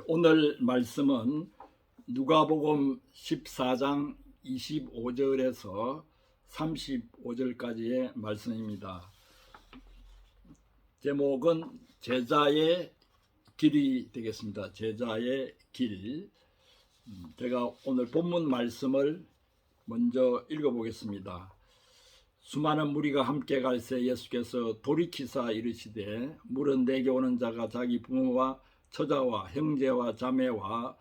오늘 말씀은 누가복음 14장 25절에서 35절까지의 말씀입니다. 제목은 제자의 길이 되겠습니다. 제자의 길. 제가 오늘 본문 말씀을 먼저 읽어보겠습니다. 수많은 무리가 함께 갈새 예수께서 돌이키사 이르시되 물은 내게 오는 자가 자기 부모와 처자와 형제와 자매와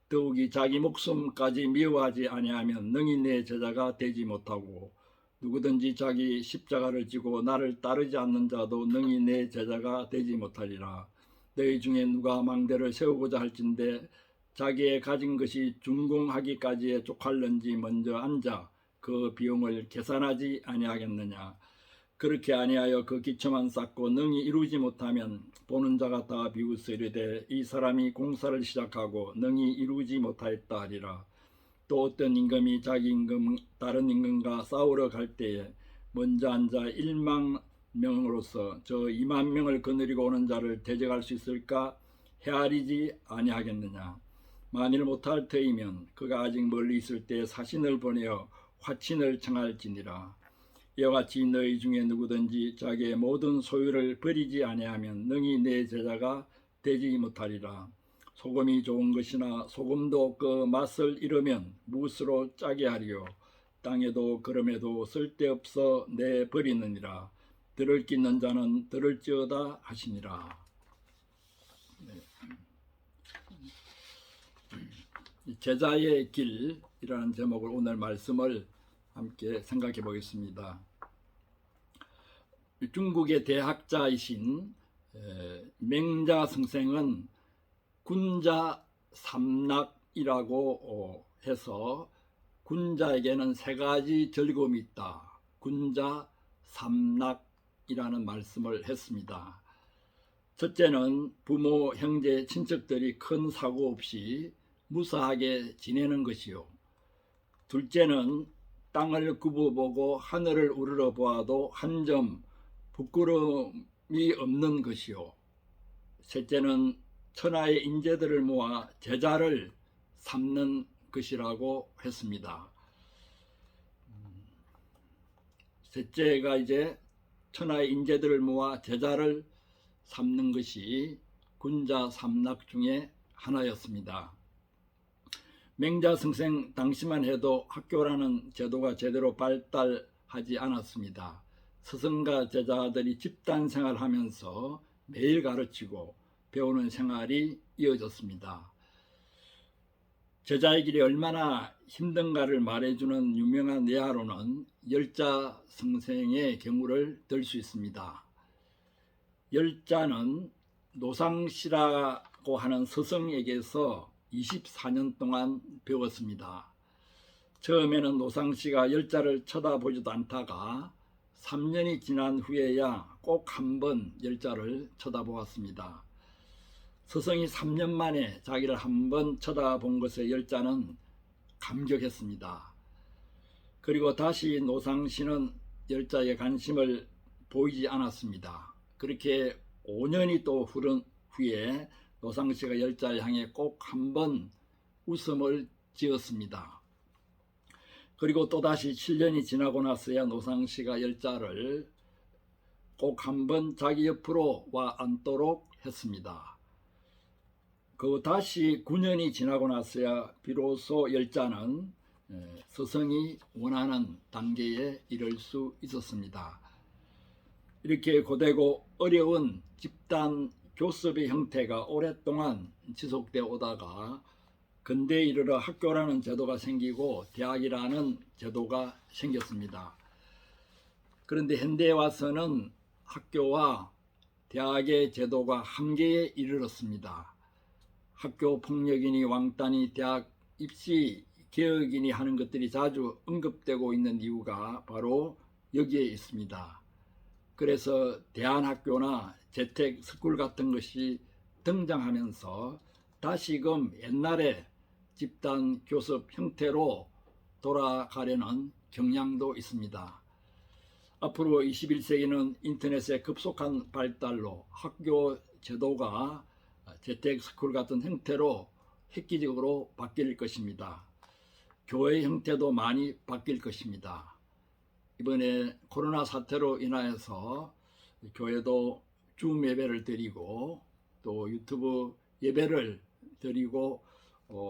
더욱이 자기 목숨까지 미워하지 아니하면 능히 내 제자가 되지 못하고 누구든지 자기 십자가를 지고 나를 따르지 않는 자도 능히 내 제자가 되지 못하리라. 너희 중에 누가 망대를 세우고자 할진대 자기의 가진 것이 준공하기까지에 족할는지 먼저 앉아 그 비용을 계산하지 아니하겠느냐. 그렇게 아니하여 그 기초만 쌓고 능히 이루지 못하면 보는 자가 다 비웃으리되 이 사람이 공사를 시작하고 능히 이루지 못하였다 하리라. 또 어떤 임금이 자기 임금 다른 임금과 싸우러 갈 때에 먼저 앉아 1만 명으로서 저 2만 명을 거느리고 오는 자를 대적할 수 있을까 헤아리지 아니하겠느냐. 만일 못할 터이면 그가 아직 멀리 있을 때 사신을 보내어 화친을 청할지니라. 이와 같이 너희 중에 누구든지 자기의 모든 소유를 버리지 아니하면 능히 내 제자가 되지 못하리라. 소금이 좋은 것이나 소금도 그 맛을 잃으면 무엇으로 짜게 하리요. 땅에도 그럼에도 쓸데없어 내 버리느니라. 들을 끼는 자는 들을지어다 하시니라. 제자의 길이라는 제목을 오늘 말씀을 함께 생각해 보겠습니다. 중국의 대학자이신 맹자 선생은 군자 삼락이라고 해서 군자에게는 세 가지 즐거움이 있다. 군자 삼락이라는 말씀을 했습니다. 첫째는 부모, 형제, 친척들이 큰 사고 없이 무사하게 지내는 것이요. 둘째는 땅을 굽어보고 하늘을 우러러보아도 한 점 부끄러움이 없는 것이요. 셋째는 천하의 인재들을 모아 제자를 삼는 것이라고 했습니다. 셋째가 이제 천하의 인재들을 모아 제자를 삼는 것이 군자 삼락 중에 하나였습니다. 맹자 선생 당시만 해도 학교라는 제도가 제대로 발달하지 않았습니다. 스승과 제자들이 집단 생활하면서 매일 가르치고 배우는 생활이 이어졌습니다. 제자의 길이 얼마나 힘든가를 말해주는 유명한 예화로는 열자 선생의 경우를 들 수 있습니다. 열자는 노상씨라고 하는 스승에게서 24년 동안 배웠습니다. 처음에는 노상씨가 열자를 쳐다보지도 않다가 3년이 지난 후에야 꼭 한 번 열자를 쳐다보았습니다. 스승이 3년 만에 자기를 한 번 쳐다본 것에 열자는 감격했습니다. 그리고 다시 노상씨는 열자에 관심을 보이지 않았습니다. 그렇게 5년이 또 흐른 후에 노상씨가 열자를 향해 꼭 한 번 웃음을 지었습니다. 그리고 또다시 7년이 지나고 나서야 노상씨가 열자를 꼭 한 번 자기 옆으로 와 앉도록 했습니다. 그 다시 9년이 지나고 나서야 비로소 열자는 스승이 원하는 단계에 이를 수 있었습니다. 이렇게 고되고 어려운 집단 교습의 형태가 오랫동안 지속되어 오다가 근대에 이르러 학교라는 제도가 생기고 대학이라는 제도가 생겼습니다. 그런데 현대에 와서는 학교와 대학의 제도가 한계에 이르렀습니다. 학교 폭력이니 왕따니 대학 입시 개혁이니 하는 것들이 자주 언급되고 있는 이유가 바로 여기에 있습니다. 그래서 대안학교나 재택 스쿨 같은 것이 등장하면서 다시금 옛날에 집단 교습 형태로 돌아가려는 경향도 있습니다. 앞으로 21세기는 인터넷의 급속한 발달로 학교 제도가 재택스쿨 같은 형태로 획기적으로 바뀔 것입니다. 교회 형태도 많이 바뀔 것입니다. 이번에 코로나 사태로 인하여서 교회도 줌 예배를 드리고 또 유튜브 예배를 드리고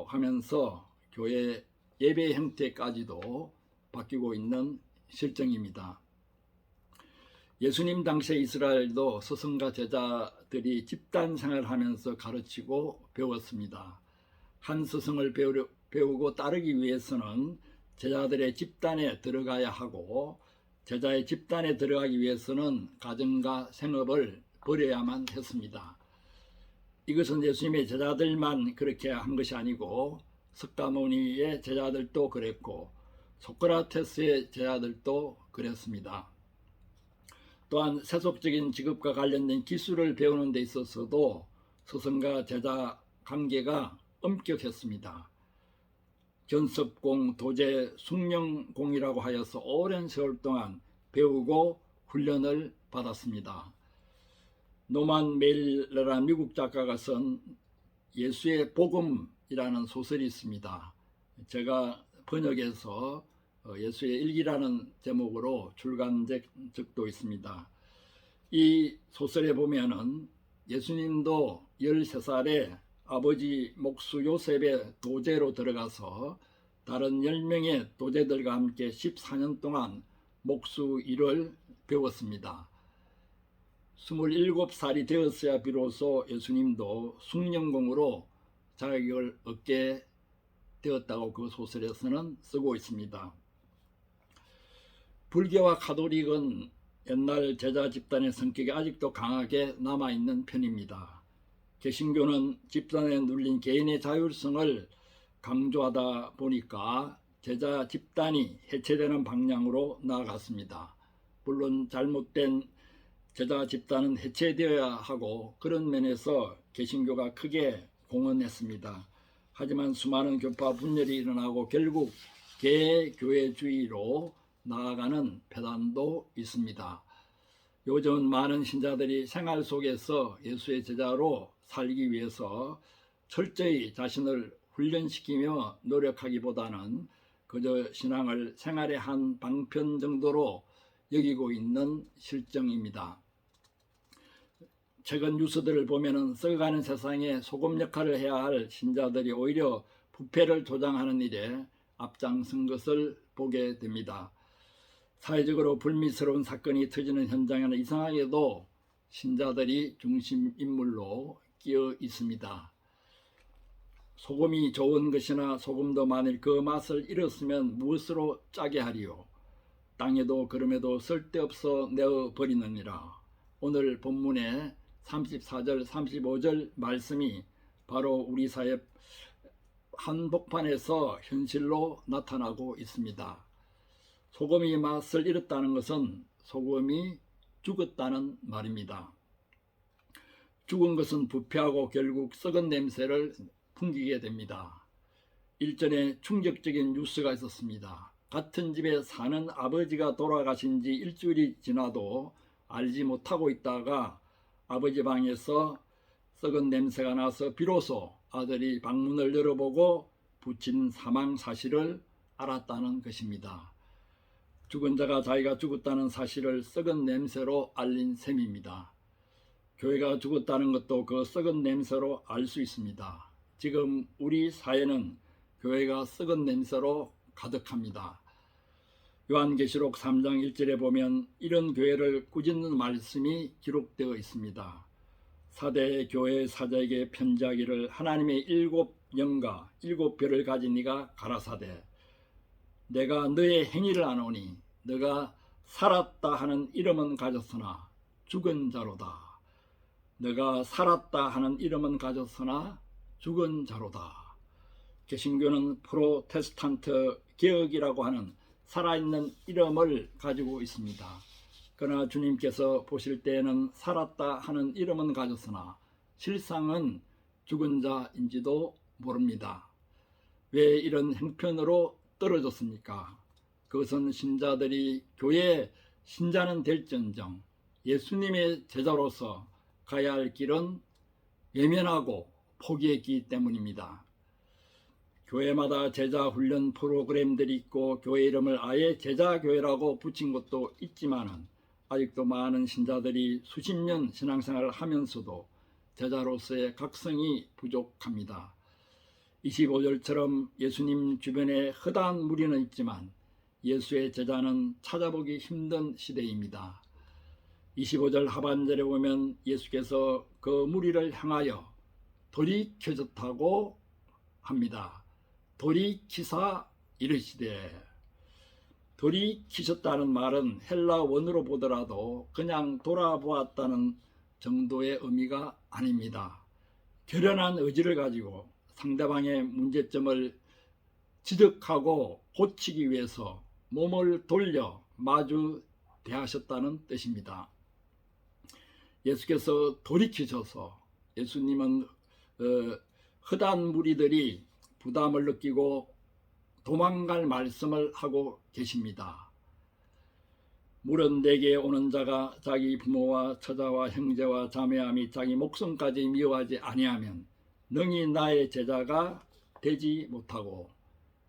하면서 교회 예배 형태까지도 바뀌고 있는 실정입니다. 예수님 당시의 이스라엘도 스승과 제자들이 집단 생활하면서 가르치고 배웠습니다. 한 스승을 배우고 따르기 위해서는 제자들의 집단에 들어가야 하고 제자의 집단에 들어가기 위해서는 가정과 생업을 버려야만 했습니다. 이것은 예수님의 제자들만 그렇게 한 것이 아니고 석가모니의 제자들도 그랬고 소크라테스의 제자들도 그랬습니다. 또한 세속적인 직업과 관련된 기술을 배우는 데 있어서도 스승과 제자 관계가 엄격했습니다. 견습공, 도제, 숙련공이라고 하여서 오랜 세월 동안 배우고 훈련을 받았습니다. 노만 메일러라는 미국 작가가 쓴 예수의 복음이라는 소설이 있습니다. 제가 번역해서 예수의 일기라는 제목으로 출간된 적도 있습니다. 이 소설에 보면은 예수님도 13살에 아버지 목수 요셉의 도제로 들어가서 다른 10명의 도제들과 함께 14년 동안 목수 일을 배웠습니다. 27살이 되었어야 비로소 예수님도 숙련공으로 자격을 얻게 되었다고 그 소설에서는 쓰고 있습니다. 불교와 가톨릭은 옛날 제자 집단의 성격이 아직도 강하게 남아있는 편입니다. 개신교는 집단에 눌린 개인의 자율성을 강조하다 보니까 제자 집단이 해체되는 방향으로 나아갔습니다. 물론 잘못된 제자 집단은 해체되어야 하고 그런 면에서 개신교가 크게 공헌했습니다. 하지만 수많은 교파 분열이 일어나고 결국 개교회주의로 나아가는 폐단도 있습니다. 요즘 많은 신자들이 생활 속에서 예수의 제자로 살기 위해서 철저히 자신을 훈련시키며 노력하기보다는 그저 신앙을 생활의 한 방편 정도로 여기고 있는 실정입니다. 최근 뉴스들을 보면은 썩어가는 세상에 소금 역할을 해야 할 신자들이 오히려 부패를 조장하는 일에 앞장선 것을 보게 됩니다. 사회적으로 불미스러운 사건이 터지는 현장에는 이상하게도 신자들이 중심 인물로 끼어 있습니다. 소금이 좋은 것이나 소금도 만일 그 맛을 잃었으면 무엇으로 짜게 하리요? 땅에도 그럼에도 쓸데없어 내어버리느니라. 오늘 본문의 34절 35절 말씀이 바로 우리 사회 한복판에서 현실로 나타나고 있습니다. 소금이 맛을 잃었다는 것은 소금이 죽었다는 말입니다. 죽은 것은 부패하고 결국 썩은 냄새를 풍기게 됩니다. 일전에 충격적인 뉴스가 있었습니다. 같은 집에 사는 아버지가 돌아가신 지 일주일이 지나도 알지 못하고 있다가 아버지 방에서 썩은 냄새가 나서 비로소 아들이 방문을 열어보고 부친 사망 사실을 알았다는 것입니다. 죽은 자가 자기가 죽었다는 사실을 썩은 냄새로 알린 셈입니다. 교회가 죽었다는 것도 그 썩은 냄새로 알 수 있습니다. 지금 우리 사회는 교회가 썩은 냄새로 가득합니다. 요한계시록 3장 1절에 보면 이런 교회를 꾸짖는 말씀이 기록되어 있습니다. 사대 교회 사자에게 편지하기를 하나님의 7영과 7별을 가진 이가 가라사대 내가 너의 행위를 아노니 너가 살았다 하는 이름은 가졌으나 죽은 자로다. 너가 살았다 하는 이름은 가졌으나 죽은 자로다. 개신교는 프로테스탄트 개혁이라고 하는 살아있는 이름을 가지고 있습니다. 그러나 주님께서 보실 때에는 살았다 하는 이름은 가졌으나 실상은 죽은 자인지도 모릅니다. 왜 이런 형편으로 떨어졌습니까? 그것은 신자들이 교회 신자는 될지언정 예수님의 제자로서 가야 할 길은 외면하고 포기했기 때문입니다. 교회마다 제자 훈련 프로그램들이 있고 교회 이름을 아예 제자교회라고 붙인 것도 있지만 아직도 많은 신자들이 수십 년 신앙생활을 하면서도 제자로서의 각성이 부족합니다. 25절처럼 예수님 주변에 허다한 무리는 있지만 예수의 제자는 찾아보기 힘든 시대입니다. 25절 하반절에 보면 예수께서 그 무리를 향하여 돌이켜졌다고 합니다. 돌이키사 이르시되, 돌이키셨다는 말은 헬라 원어로 보더라도 그냥 돌아보았다는 정도의 의미가 아닙니다. 결연한 의지를 가지고 상대방의 문제점을 지적하고 고치기 위해서 몸을 돌려 마주 대하셨다는 뜻입니다. 예수께서 돌이키셔서 예수님은 허다한 무리들이 부담을 느끼고 도망갈 말씀을 하고 계십니다. 물은 내게 오는 자가 자기 부모와 처자와 형제와 자매와 및 자기 목숨까지 미워하지 아니하면 능히 나의 제자가 되지 못하고,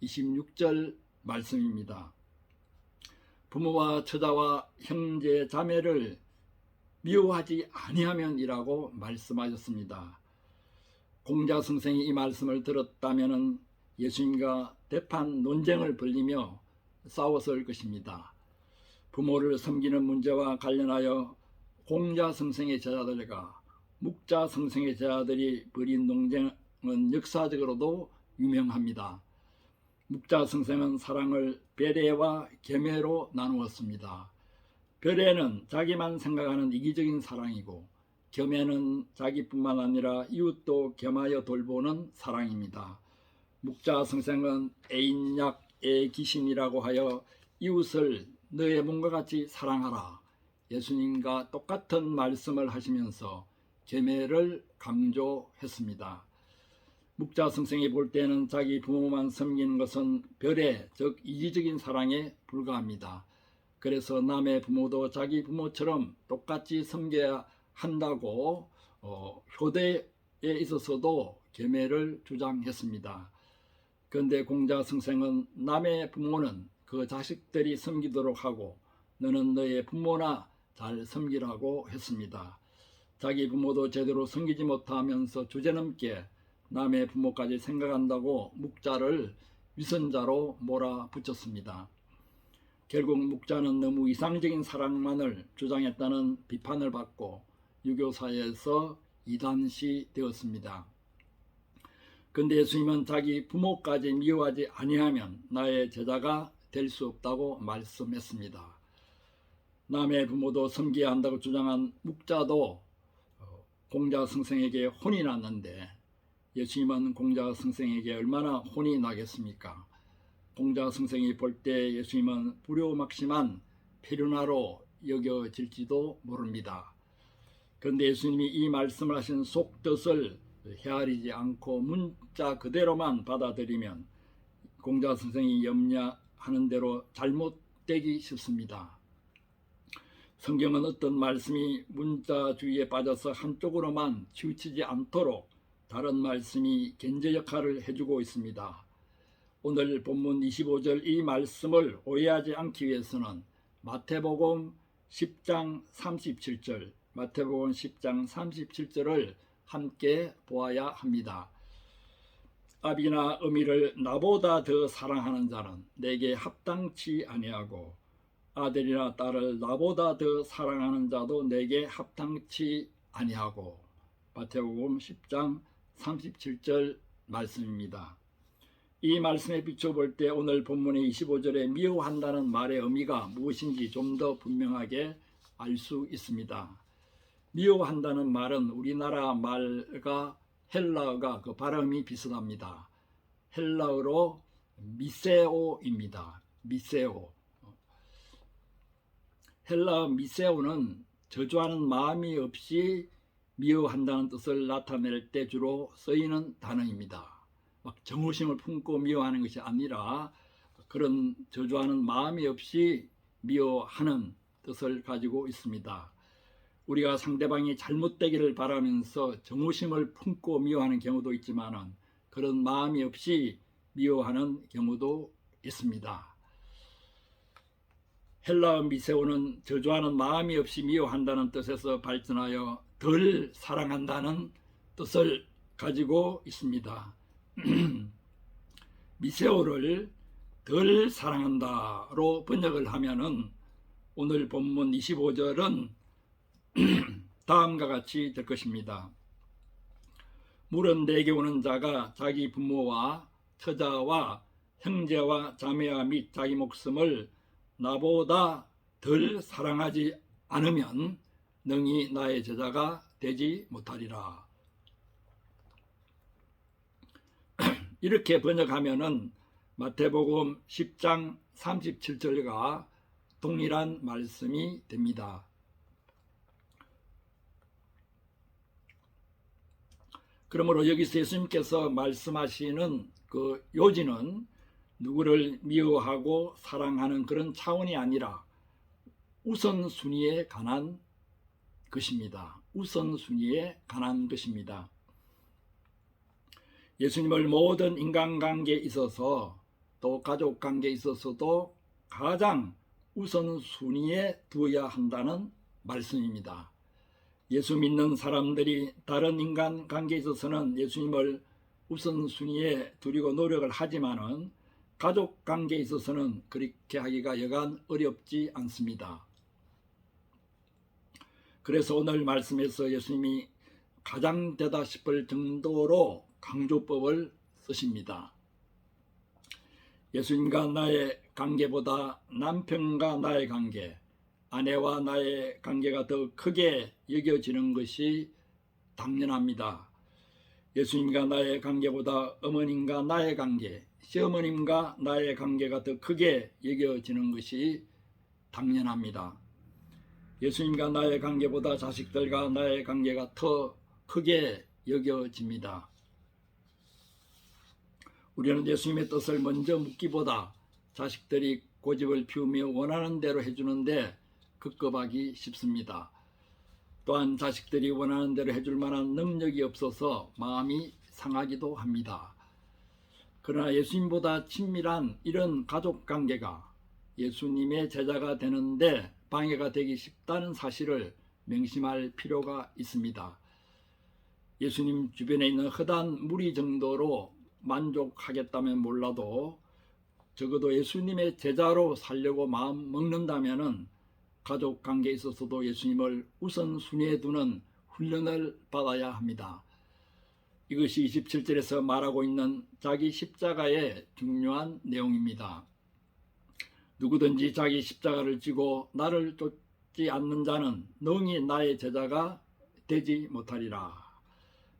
26절 말씀입니다. 부모와 처자와 형제 자매를 미워하지 아니하면이라고 말씀하셨습니다. 공자승생이 이 말씀을 들었다면 예수님과 대판 논쟁을 벌이며 싸웠을 것입니다. 부모를 섬기는 문제와 관련하여 공자승생의 제자들과 묵자승생의 제자들이 벌인 논쟁은 역사적으로도 유명합니다. 묵자승생은 사랑을 배려와 겸해로 나누었습니다. 배려는 자기만 생각하는 이기적인 사랑이고, 겸해는 자기뿐만 아니라 이웃도 겸하여 돌보는 사랑입니다. 묵자승생은 애인약 애기심이라고 하여 이웃을 너의 몸과 같이 사랑하라, 예수님과 똑같은 말씀을 하시면서 겸해를 강조했습니다. 묵자승생이 볼 때는 자기 부모만 섬기는 것은 별의, 즉 이기적인 사랑에 불과합니다. 그래서 남의 부모도 자기 부모처럼 똑같이 섬겨야 한다고 효대에 있어서도 계매를 주장했습니다. 그런데 공자승생은 남의 부모는 그 자식들이 섬기도록 하고 너는 너의 부모나 잘 섬기라고 했습니다. 자기 부모도 제대로 섬기지 못하면서 주제넘게 남의 부모까지 생각한다고 묵자를 위선자로 몰아붙였습니다. 결국 묵자는 너무 이상적인 사랑만을 주장했다는 비판을 받고 유교사회에서 이단시 되었습니다. 그런데 예수님은 자기 부모까지 미워하지 아니하면 나의 제자가 될 수 없다고 말씀했습니다. 남의 부모도 섬겨야 한다고 주장한 묵자도 공자승생에게 혼이 났는데 예수님은 공자승생에게 얼마나 혼이 나겠습니까? 공자승생이 볼 때 예수님은 불효막심한 페류나로 여겨질지도 모릅니다. 그런데 예수님이 이 말씀을 하신 속뜻을 헤아리지 않고 문자 그대로만 받아들이면 공자승생이 염려하는 대로 잘못되기 쉽습니다. 성경은 어떤 말씀이 문자주의에 빠져서 한쪽으로만 치우치지 않도록 다른 말씀이 견제 역할을 해주고 있습니다. 오늘 본문 25절 이 말씀을 오해하지 않기 위해서는 마태복음 10장 37절, 마태복음 10장 37절을 함께 보아야 합니다. 아비나 어미를 나보다 더 사랑하는 자는 내게 합당치 아니하고 아들이나 딸을 나보다 더 사랑하는 자도 내게 합당치 아니하고, 마태복음 10장 37절 말씀입니다. 이 말씀에 비춰볼 때 오늘 본문의 25절에 미워한다는 말의 의미가 무엇인지 좀 더 분명하게 알 수 있습니다. 미워한다는 말은 우리나라 말과 헬라어가 그 발음이 비슷합니다. 헬라어로 미세오입니다. 미세오. 헬라어 미세오는 저주하는 마음이 없이 미워한다는 뜻을 나타낼 때 주로 쓰이는 단어입니다. 막 정오심을 품고 미워하는 것이 아니라 그런 저주하는 마음이 없이 미워하는 뜻을 가지고 있습니다. 우리가 상대방이 잘못되기를 바라면서 정오심을 품고 미워하는 경우도 있지만은 그런 마음이 없이 미워하는 경우도 있습니다. 헬라어 미세오는 저주하는 마음이 없이 미워한다는 뜻에서 발전하여 덜 사랑한다는 뜻을 가지고 있습니다. 미세오를 덜 사랑한다로 번역을 하면은 오늘 본문 25절은 다음과 같이 될 것입니다. 물은 내게 오는 자가 자기 부모와 처자와 형제와 자매와 및 자기 목숨을 나보다 덜 사랑하지 않으면 능히 나의 제자가 되지 못하리라. 이렇게 번역하면은 마태복음 10장 37절과 동일한 말씀이 됩니다. 그러므로 여기서 예수님께서 말씀하시는 그 요지는 누구를 미워하고 사랑하는 그런 차원이 아니라 우선순위에 관한 것입니다. 우선순위에 관한 것입니다. 예수님을 모든 인간관계에 있어서 또 가족관계에 있어서도 가장 우선순위에 두어야 한다는 말씀입니다. 예수 믿는 사람들이 다른 인간관계에 있어서는 예수님을 우선순위에 두려고 노력을 하지만은 가족관계에 있어서는 그렇게 하기가 여간 어렵지 않습니다. 그래서 오늘 말씀에서 예수님이 가장 되다 싶을 정도로 강조법을 쓰십니다. 예수님과 나의 관계보다 남편과 나의 관계, 아내와 나의 관계가 더 크게 여겨지는 것이 당연합니다. 예수님과 나의 관계보다 어머님과 나의 관계, 시어머님과 나의 관계가 더 크게 여겨지는 것이 당연합니다. 예수님과 나의 관계보다 자식들과 나의 관계가 더 크게 여겨집니다. 우리는 예수님의 뜻을 먼저 묻기보다 자식들이 고집을 피우며 원하는 대로 해주는데 급급하기 쉽습니다. 또한 자식들이 원하는 대로 해줄 만한 능력이 없어서 마음이 상하기도 합니다. 그러나 예수님보다 친밀한 이런 가족관계가 예수님의 제자가 되는데 방해가 되기 쉽다는 사실을 명심할 필요가 있습니다. 예수님 주변에 있는 허다한 무리 정도로 만족하겠다면 몰라도 적어도 예수님의 제자로 살려고 마음 먹는다면은 가족관계에 있어서도 예수님을 우선순위에 두는 훈련을 받아야 합니다. 이것이 27절에서 말하고 있는 자기 십자가의 중요한 내용입니다. 누구든지 자기 십자가를 지고 나를 쫓지 않는 자는 능히 나의 제자가 되지 못하리라.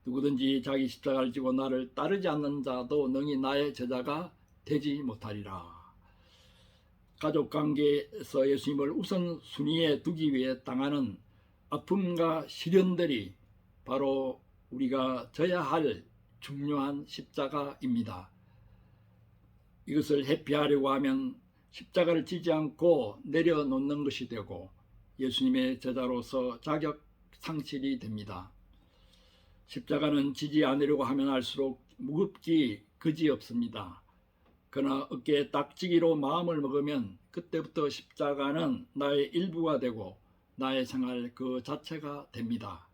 누구든지 자기 십자가를 지고 나를 따르지 않는 자도 능히 나의 제자가 되지 못하리라. 가족관계에서 예수님을 우선순위에 두기 위해 당하는 아픔과 시련들이 바로 우리가 져야 할 중요한 십자가입니다. 이것을 회피하려고 하면 십자가를 지지 않고 내려놓는 것이 되고 예수님의 제자로서 자격 상실이 됩니다. 십자가는 지지 않으려고 하면 할수록 무겁기 그지없습니다. 그러나 어깨에 딱지기로 마음을 먹으면 그때부터 십자가는 나의 일부가 되고 나의 생활 그 자체가 됩니다.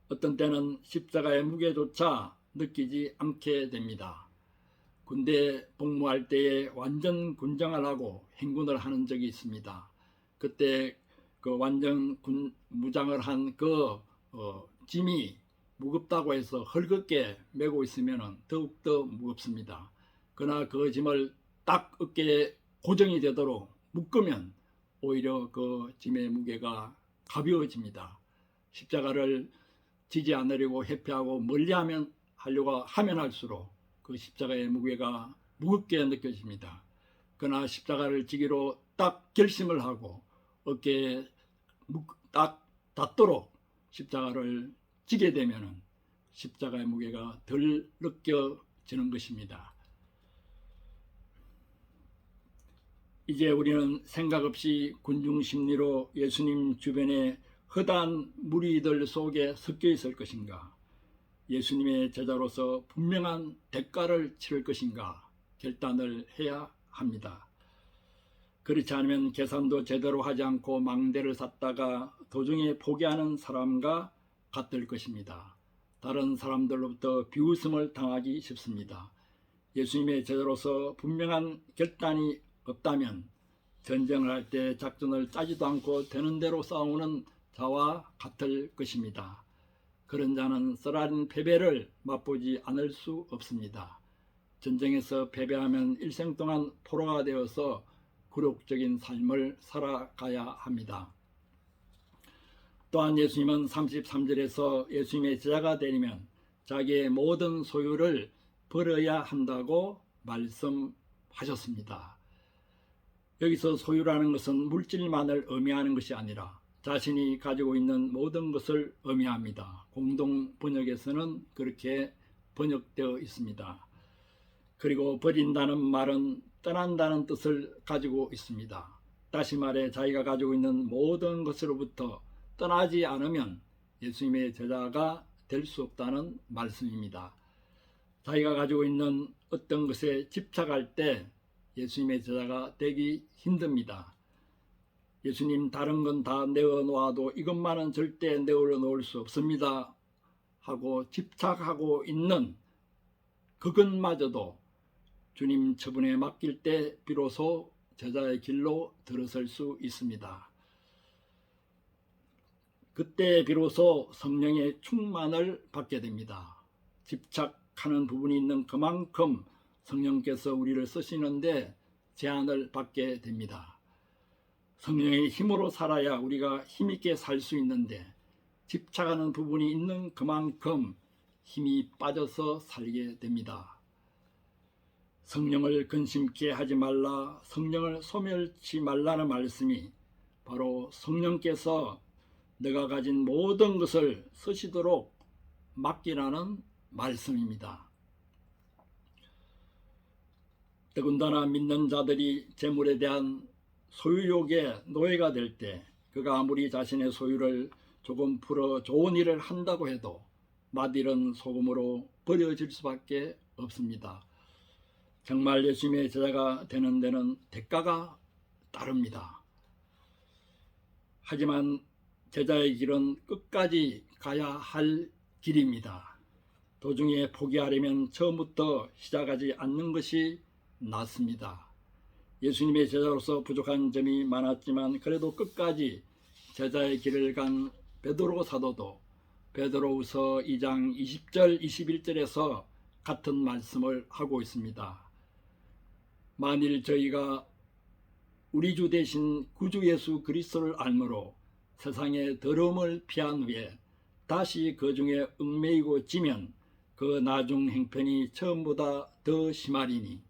어떤 때는 십자가의 무게조차 느끼지 않게 됩니다. 군대 복무할 때에 완전 군장을 하고 행군을 하는 적이 있습니다. 그때 그 완전 무장을 한 그 짐이 무겁다고 해서 헐겁게 메고 있으면 더욱더 무겁습니다. 그러나 그 짐을 딱 어깨에 고정이 되도록 묶으면 오히려 그 짐의 무게가 가벼워집니다. 십자가를 지지 않으려고 회피하고 하려고 하면 할수록 그 십자가의 무게가 무겁게 느껴집니다. 그러나 십자가를 지기로 딱 결심을 하고 어깨에 딱 닿도록 십자가를 지게 되면 십자가의 무게가 덜 느껴지는 것입니다. 이제 우리는 생각 없이 군중심리로 예수님 주변에 허다한 무리들 속에 섞여 있을 것인가? 예수님의 제자로서 분명한 대가를 치를 것인가? 결단을 해야 합니다. 그렇지 않으면 계산도 제대로 하지 않고 망대를 샀다가 도중에 포기하는 사람과 같을 것입니다. 다른 사람들로부터 비웃음을 당하기 쉽습니다. 예수님의 제자로서 분명한 결단이 없다면 전쟁을 할 때 작전을 짜지도 않고 되는 대로 싸우는 자와 같을 것입니다. 그런 자는 쓰라린 패배를 맛보지 않을 수 없습니다. 전쟁에서 패배하면 일생 동안 포로가 되어서 굴욕적인 삶을 살아가야 합니다. 또한 예수님은 33절에서 예수님의 제자가 되려면 자기의 모든 소유를 버려야 한다고 말씀하셨습니다. 여기서 소유라는 것은 물질만을 의미하는 것이 아니라 자신이 가지고 있는 모든 것을 의미합니다. 공동 번역에서는 그렇게 번역되어 있습니다. 그리고 버린다는 말은 떠난다는 뜻을 가지고 있습니다. 다시 말해 자기가 가지고 있는 모든 것으로부터 떠나지 않으면 예수님의 제자가 될 수 없다는 말씀입니다. 자기가 가지고 있는 어떤 것에 집착할 때 예수님의 제자가 되기 힘듭니다. 예수님 다른 건 다 내어놓아도 이것만은 절대 내어놓을 수 없습니다 하고 집착하고 있는 그것마저도 주님 처분에 맡길 때 비로소 제자의 길로 들어설 수 있습니다. 그때 비로소 성령의 충만을 받게 됩니다. 집착하는 부분이 있는 그만큼 성령께서 우리를 쓰시는데 제한을 받게 됩니다. 성령의 힘으로 살아야 우리가 힘있게 살 수 있는데 집착하는 부분이 있는 그만큼 힘이 빠져서 살게 됩니다. 성령을 근심케 하지 말라, 성령을 소멸치 말라는 말씀이 바로 성령께서 내가 가진 모든 것을 쓰시도록 맡기라는 말씀입니다. 더군다나 믿는 자들이 재물에 대한 소유욕의 노예가 될 때 그가 아무리 자신의 소유를 조금 풀어 좋은 일을 한다고 해도 맛일은 소금으로 버려질 수밖에 없습니다. 정말 예수님의 제자가 되는 데는 대가가 따릅니다. 하지만 제자의 길은 끝까지 가야 할 길입니다. 도중에 포기하려면 처음부터 시작하지 않는 것이 낫습니다. 예수님의 제자로서 부족한 점이 많았지만 그래도 끝까지 제자의 길을 간 베드로 사도도 베드로후서 2장 20절 21절에서 같은 말씀을 하고 있습니다. 만일 저희가 우리 주 대신 구주 예수 그리스도를 알므로 세상의 더러움을 피한 후에 다시 그 중에 얽매이고 지면 그 나중 행편이 처음보다 더 심하리니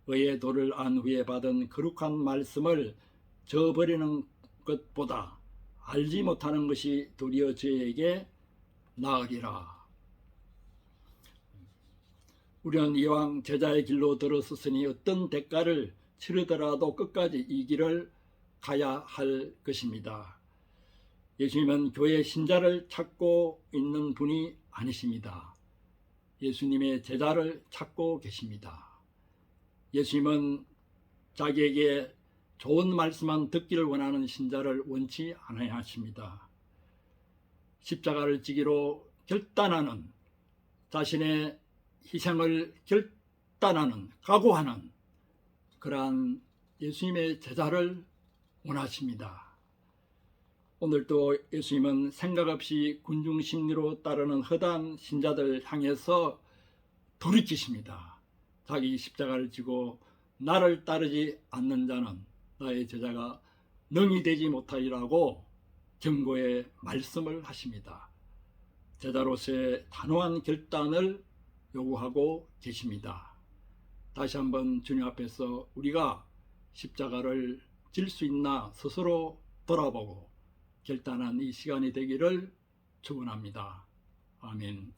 의의 도를 안 후에 받은 거룩한 말씀을 저버리는 것보다 알지 못하는 것이 도리어 저에게 나으리라. 우리는 이왕 제자의 길로 들어섰으니 어떤 대가를 치르더라도 끝까지 이 길을 가야 할 것입니다. 예수님은 교회 신자를 찾고 있는 분이 아니십니다. 예수님의 제자를 찾고 계십니다. 예수님은 자기에게 좋은 말씀만 듣기를 원하는 신자를 원치 않으십니다. 십자가를 지기로 결단하는, 자신의 희생을 결단하는, 각오하는 그러한 예수님의 제자를 원하십니다. 오늘도 예수님은 생각 없이 군중심리로 따르는 허다한 신자들 향해서 돌이키십니다. 자기 십자가를 지고 나를 따르지 않는 자는 나의 제자가 능히 되지 못하리라고 경고의 말씀을 하십니다. 제자로서의 단호한 결단을 요구하고 계십니다. 다시 한번 주님 앞에서 우리가 십자가를 질 수 있나 스스로 돌아보고 결단한 이 시간이 되기를 축원합니다. 아멘.